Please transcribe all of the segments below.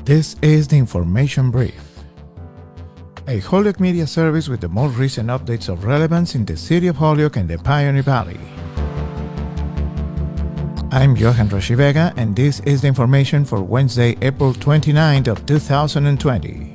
This is the Information Brief, a Holyoke Media service with the most recent updates of relevance in the city of Holyoke and the Pioneer Valley. I'm Aaron Vega, and this is the information for Wednesday, April 29th of 2020.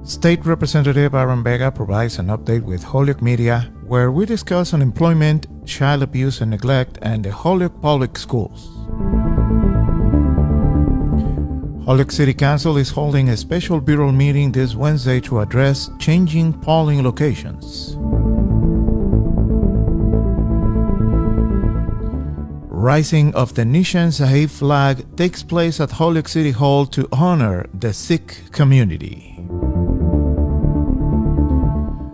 State Representative Aaron Vega provides an update with Holyoke Media, where we discuss unemployment, child abuse and neglect, and the Holyoke Public Schools. Holyoke City Council is holding a special bureau meeting this Wednesday to address changing polling locations. Rising of the Nishan Sahib flag takes place at Holyoke City Hall to honor the Sikh Community.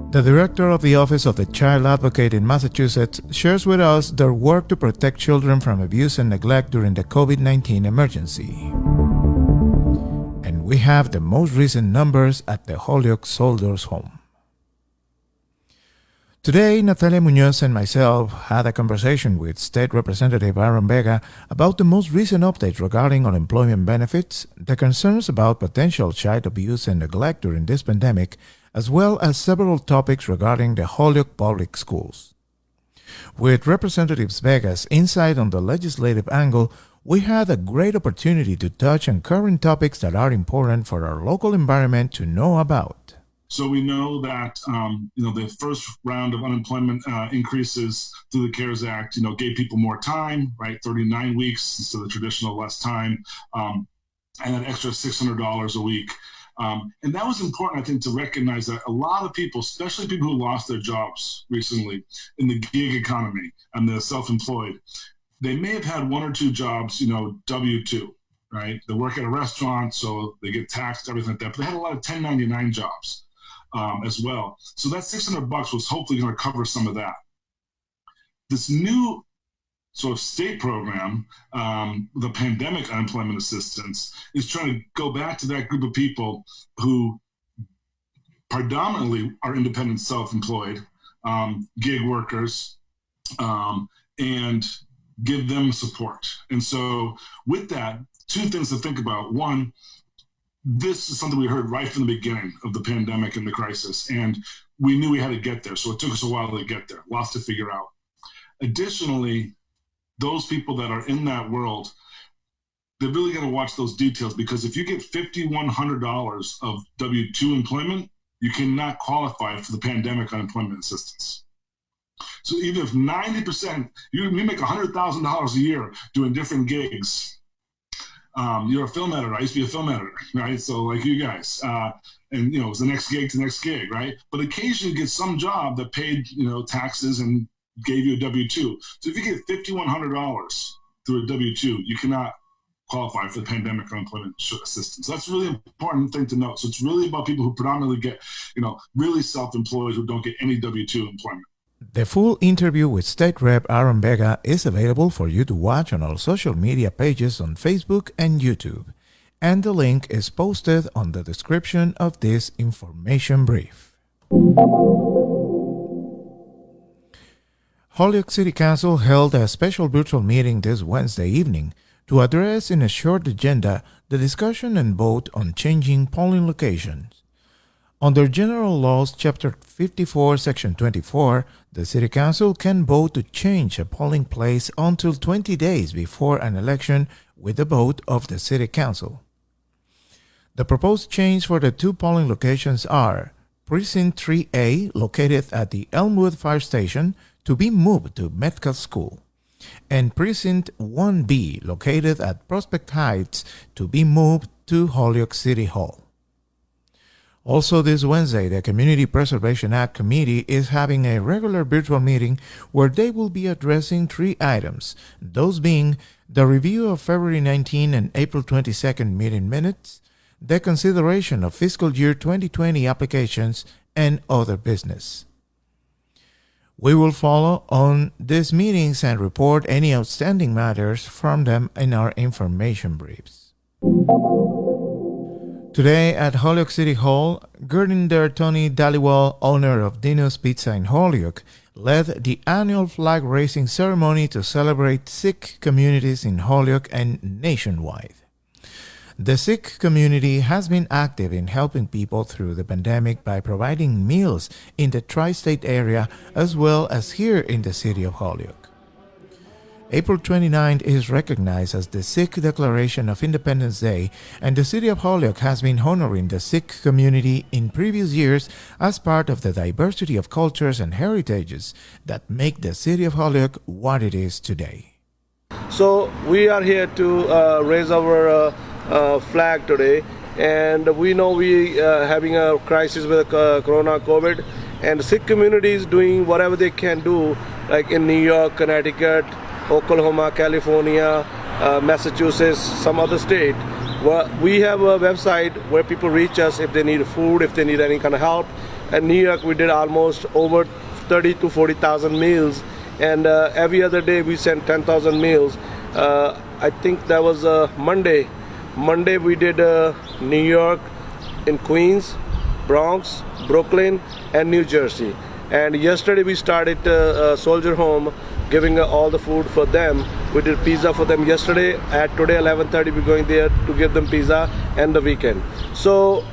The director of the Office of the Child Advocate in Massachusetts shares with us their work to protect children from abuse and neglect during the COVID-19 emergency. And we have the most recent numbers at the Holyoke Soldiers' Home. Today, Natalia Munoz and myself had a conversation with State Representative Aaron Vega about the most recent updates regarding unemployment benefits, the concerns about potential child abuse and neglect during this pandemic, as well as several topics regarding the Holyoke Public Schools. With Representative Vega's insight on the legislative angle, we had a great opportunity to touch on current topics that are important for our local environment to know about. So we know that the first round of unemployment increases through the CARES Act, gave people more time, right? 39 weeks instead of the traditional less time, and an extra $600 a week. And that was important, I think, to recognize that a lot of people, especially people who lost their jobs recently in the gig economy and the self-employed, they may have had one or two jobs, W-2, right? They work at a restaurant, so they get taxed, everything like that. But they had a lot of 1099 jobs as well. So that $600 was hopefully going to cover some of that. This new sort of state program, the pandemic unemployment assistance, is trying to go back to that group of people who predominantly are independent self-employed, gig workers, and give them support. And so with that, two things to think about. One, this is something we heard right from the beginning of the pandemic and the crisis, and we knew we had to get there. So it took us a while to get there, lots to figure out. Additionally, those people that are in that world, they're really going to watch those details, because if you get $5,100 of W-2 employment, you cannot qualify for the pandemic unemployment assistance. So even if 90%, you make $100,000 a year doing different gigs, you're a film editor. I used to be a film editor, right? So like you guys, and it's the next gig to the next gig, right? But occasionally you get some job that paid, taxes and gave you a W-2. So if you get $5,100 through a W-2, you cannot qualify for the pandemic unemployment assistance. So that's a really important thing to note. So it's really about people who predominantly get, really self-employed who don't get any W-2 employment. The full interview with State Rep Aaron Vega is available for you to watch on our social media pages on Facebook and YouTube, and the link is posted on the description of this information brief. Holyoke City Council held a special virtual meeting this Wednesday evening to address in a short agenda the discussion and vote on changing polling locations. Under General Laws, Chapter 54, Section 24, the City Council can vote to change a polling place until 20 days before an election with the vote of the City Council. The proposed change for the two polling locations are Precinct 3A, located at the Elmwood Fire Station, to be moved to Metcalf School, and Precinct 1B, located at Prospect Heights, to be moved to Holyoke City Hall. Also this Wednesday, the Community Preservation Act Committee is having a regular virtual meeting where they will be addressing three items, those being the review of February 19 and April 22nd meeting minutes, the consideration of fiscal year 2020 applications, and other business. We will follow on these meetings and report any outstanding matters from them in our information briefs. Today at Holyoke City Hall, Gurdinder Tony Dhaliwal, owner of Dino's Pizza in Holyoke, led the annual flag raising ceremony to celebrate Sikh communities in Holyoke and nationwide. The Sikh community has been active in helping people through the pandemic by providing meals in the tri-state area as well as here in the city of Holyoke. April 29th is recognized as the Sikh Declaration of Independence Day, and the city of Holyoke has been honoring the Sikh community in previous years as part of the diversity of cultures and heritages that make the city of Holyoke what it is today. So we are here to raise our flag today, and we know we having a crisis with Corona COVID, and the Sikh community is doing whatever they can do, like in New York, Connecticut, Oklahoma, California, Massachusetts, some other state. Well, we have a website where people reach us if they need food, if they need any kind of help. At New York, we did almost over 30 to 40,000 meals, and every other day we send 10,000 meals. I think that was Monday. Monday we did New York, in Queens, Bronx, Brooklyn, and New Jersey. And yesterday we started Soldier Home, giving all the food for them. We did pizza for them yesterday. At today 11:30 we're going there to give them pizza and the weekend. So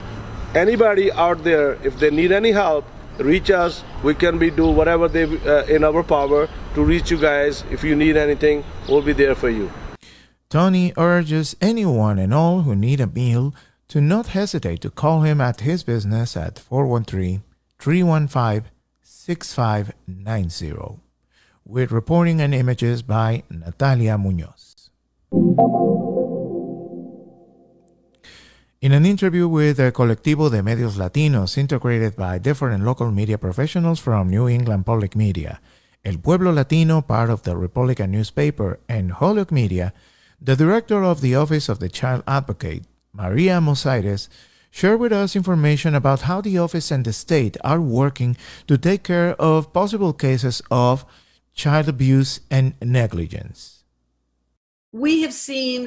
anybody out there, if they need any help, reach us. We can do whatever they in our power to reach you guys. If you need anything, we'll be there for you. Tony urges anyone and all who need a meal to not hesitate to call him at his business at 413-315-6590. With reporting and images by Natalia Muñoz. In an interview with the Colectivo de Medios Latinos, integrated by different local media professionals from New England Public Media, El Pueblo Latino, part of the Republican newspaper, and Holyoke Media, the director of the Office of the Child Advocate, Maria Mosaires, shared with us information about how the office and the state are working to take care of possible cases of child abuse and negligence. We have seen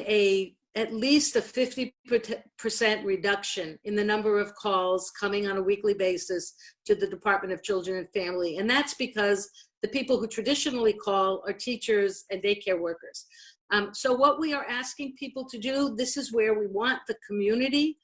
at least a 50% reduction in the number of calls coming on a weekly basis to the Department of Children and Family. And that's because the people who traditionally call are teachers and daycare workers. So what we are asking people to do, this is where we want the community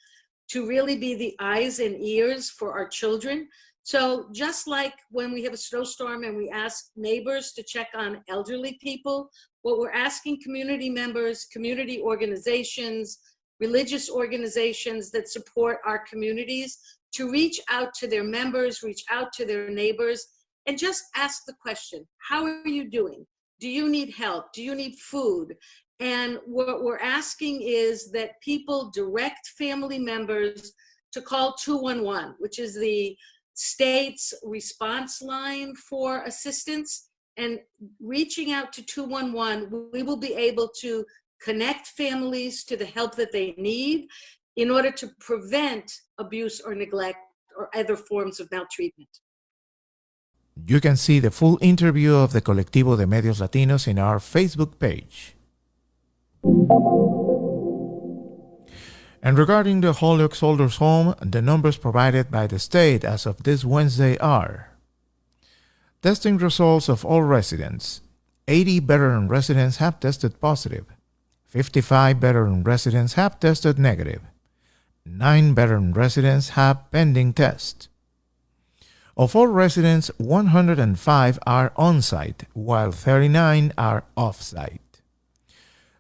to really be the eyes and ears for our children. So just like when we have a snowstorm and we ask neighbors to check on elderly people, what we're asking community members, community organizations, religious organizations that support our communities to reach out to their members, reach out to their neighbors, and just ask the question, how are you doing? Do you need help? Do you need food? And what we're asking is that people direct family members to call 211, which is the state's response line for assistance. And reaching out to 211, we will be able to connect families to the help that they need in order to prevent abuse or neglect or other forms of maltreatment. You can see the full interview of the Colectivo de Medios Latinos in our Facebook page. And regarding the Holyoke Soldiers Home, the numbers provided by the state as of this Wednesday are: testing results of all residents. 80 veteran residents have tested positive. 55 veteran residents have tested negative. 9 veteran residents have pending test. Of all residents, 105 are on-site, while 39 are off-site.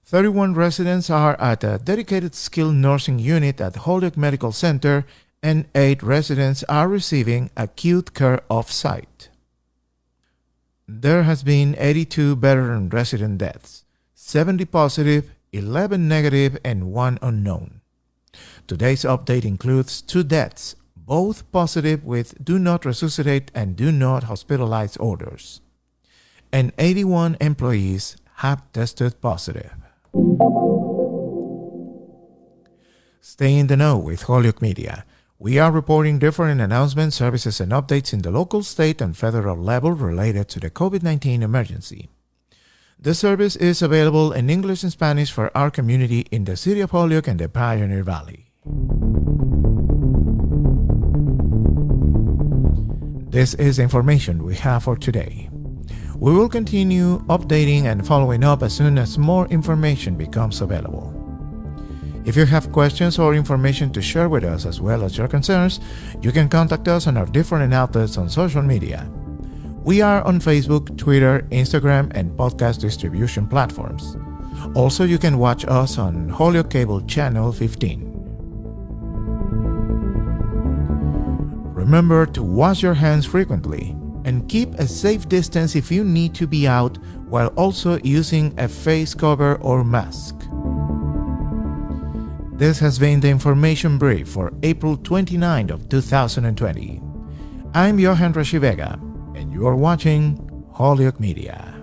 31 residents are at a dedicated skilled nursing unit at Holyoke Medical Center, and 8 residents are receiving acute care off-site. There has been 82 veteran resident deaths, 70 positive, 11 negative, and 1 unknown. Today's update includes 2 deaths, both positive with do not resuscitate and do not hospitalize orders. And 81 employees have tested positive. Stay in the know with Holyoke Media. We are reporting different announcements, services, and updates in the local, state, and federal level related to the COVID-19 emergency. This service is available in English and Spanish for our community in the city of Holyoke and the Pioneer Valley. This is the information we have for today. We will continue updating and following up as soon as more information becomes available. If you have questions or information to share with us as well as your concerns, you can contact us on our different outlets on social media. We are on Facebook, Twitter, Instagram, and podcast distribution platforms. Also, you can watch us on Holyoke Cable Channel 15. Remember to wash your hands frequently and keep a safe distance if you need to be out, while also using a face cover or mask. This has been the information brief for April 29th of 2020. I'm Johan Vega, and you are watching Holyoke Media.